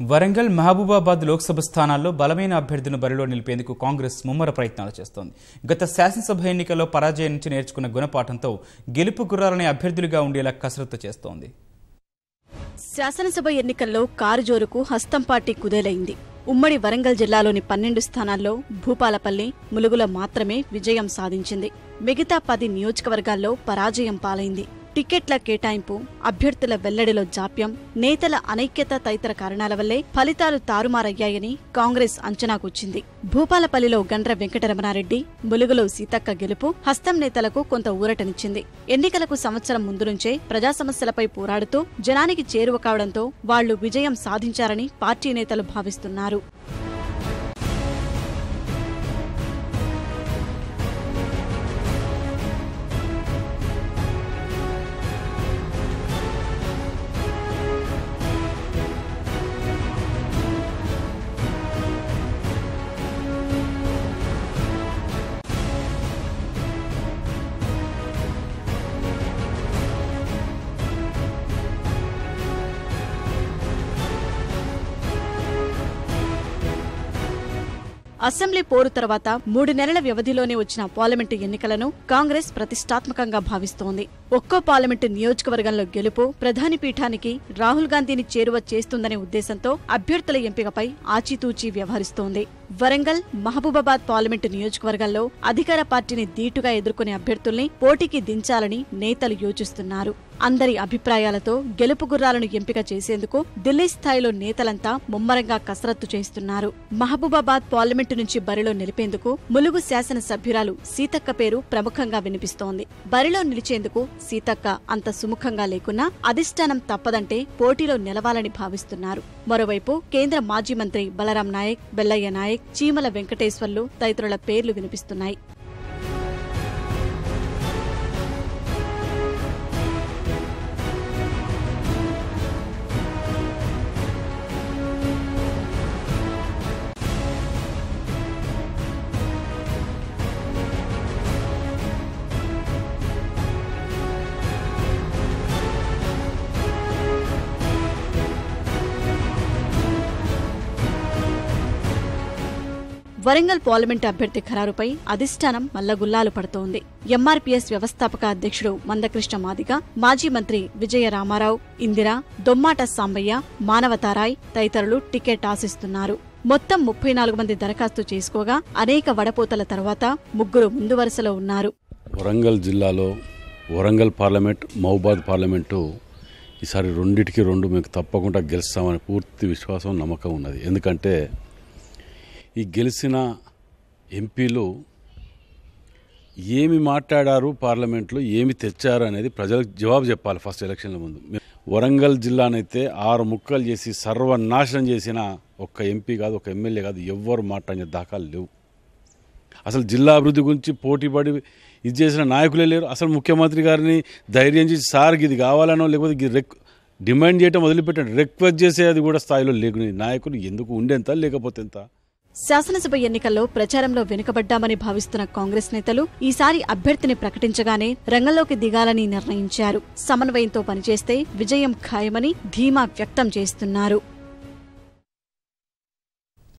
వరంగల్ మహబూబాబాద్ లోక్సభ స్థానాల్లో బలమైన అభ్యర్థులను బరిలో నిలిపేందుకు కాంగ్రెస్ ముమ్మర ప్రయత్నాలు చేస్తోంది. గత శాసనసభ ఎన్నికల్లో పరాజయం నుంచి నేర్చుకున్న గుణపాఠంతో గెలుపు గుర్రాలనే అభ్యర్థులుగా ఉండేలా కసరత్తు చేస్తోంది. శాసనసభ ఎన్నికల్లో కారుజోరుకు హస్తం పార్టీ కుదేలైంది. ఉమ్మడి వరంగల్ జిల్లాలోని 12 స్థానాల్లో భూపాలపల్లి, ములుగులో మాత్రమే విజయం సాధించింది. మిగతా 10 నియోజకవర్గాల్లో పరాజయం పాలైంది. టికెట్ల కేటాయింపు, అభ్యర్థుల వెల్లడిలో జాప్యం, నేతల అనైక్యత తదితర కారణాల వల్లే ఫలితాలు తారుమారయ్యాయని కాంగ్రెస్ అంచనాకొచ్చింది. భూపాలపల్లిలో గండ్ర వెంకటరమణారెడ్డి, ములుగులో సీతక్క గెలుపు హస్తం నేతలకు కొంత ఊరటనిచ్చింది. ఎన్నికలకు సంవత్సరం ముందు నుంచే ప్రజా సమస్యలపై పోరాడుతూ జనానికి చేరువ కావడంతో వాళ్లు విజయం సాధించారని పార్టీ నేతలు భావిస్తున్నారు. అసెంబ్లీ పోరు తర్వాత 3 నెలల వ్యవధిలోనే వచ్చిన పార్లమెంటు ఎన్నికలను కాంగ్రెస్ ప్రతిష్టాత్మకంగా భావిస్తోంది. ఒక్కో పార్లమెంటు నియోజకవర్గంలో గెలుపు ప్రధాని పీఠానికి రాహుల్ గాంధీని చేరువ చేస్తుందనే ఉద్దేశంతో అభ్యర్థుల ఎంపికపై ఆచితూచి వ్యవహరిస్తోంది. వరంగల్, మహబూబాబాద్ పార్లమెంటు నియోజకవర్గాల్లో అధికార పార్టీని ధీటుగా ఎదుర్కొనే అభ్యర్థుల్ని పోటీకి దించాలని నేతలు యోచిస్తున్నారు. అందరి అభిప్రాయాలతో గెలుపు గుర్రాలను ఎంపిక చేసేందుకు ఢిల్లీ స్థాయిలో నేతలంతా ముమ్మరంగా కసరత్తు చేస్తున్నారు. మహబూబాబాద్ పార్లమెంటు నుంచి బరిలో నిలిపేందుకు ములుగు శాసన సభ్యురాలు సీతక్క పేరు ప్రముఖంగా వినిపిస్తోంది. బరిలో నిలిచేందుకు సీతక్క అంత సుముఖంగా లేకున్నా అధిష్టానం తప్పదంటే పోటీలో నిలవాలని భావిస్తున్నారు. మరోవైపు కేంద్ర మాజీ మంత్రి బలరాం నాయక్, బెల్లయ్య నాయక్, చీమల వెంకటేశ్వర్లు తదితరుల పేర్లు వినిపిస్తున్నాయి. వరంగల్ పార్లమెంటు అభ్యర్థి ఖరారుపై అధిష్టానం మల్లగుల్లాలు పడుతోంది. ఎంఆర్పీఎస్ వ్యవస్థాపక అధ్యక్షుడు మందకృష్ణ మాదిగ, మాజీ మంత్రి విజయ రామారావు, ఇందిరా, దొమ్మాట సాంబయ్య, మానవతారాయ్ తదితరులు టికెట్ ఆశిస్తున్నారు. మొత్తం 34 మంది దరఖాస్తు చేసుకోగా అనేక వడపోతల తర్వాత 3 ముందు వరుసలో ఉన్నారు. వరంగల్ జిల్లాలో వరంగల్ పార్లమెంట్, మహబూబాబాద్ పార్లమెంటు ఈసారి 2 మీకు తప్పకుండా గెలుస్తామని పూర్తి విశ్వాసం, నమ్మకం ఉన్నది. ఎందుకంటే ఈ గెలిచిన ఎంపీలు ఏమి మాట్లాడారు, పార్లమెంట్లో ఏమి తెచ్చారు అనేది ప్రజలకు జవాబు చెప్పాలి. ఫస్ట్ ఎలక్షన్ల ముందు వరంగల్ జిల్లానైతే 6 ముక్కలు చేసి సర్వనాశనం చేసిన ఒక్క ఎంపీ కాదు, ఒక ఎమ్మెల్యే కాదు, ఎవ్వరు మాట్లాడిన దాఖలు లేవు. అసలు జిల్లా అభివృద్ధి గురించి పోటీపడి ఇది చేసిన నాయకులే లేరు. అసలు ముఖ్యమంత్రి గారిని ధైర్యం చేసి సార్కి ఇది కావాలనో లేకపోతే డిమాండ్ చేయటం వదిలిపెట్టండి, రిక్వెస్ట్ చేసేది కూడా స్థాయిలో లేకుని నాయకులు ఎందుకు ఉండేంత లేకపోతే ఎంత. శాసనసభ ఎన్నికల్లో ప్రచారంలో వెనుకబడ్డామని భావిస్తున్న కాంగ్రెస్ నేతలు ఈసారి అభ్యర్థిని ప్రకటించగానే రంగంలోకి దిగాలని నిర్ణయించారు. సమన్వయంతో పనిచేస్తే విజయం ఖాయమని ధీమా వ్యక్తం చేస్తున్నారు.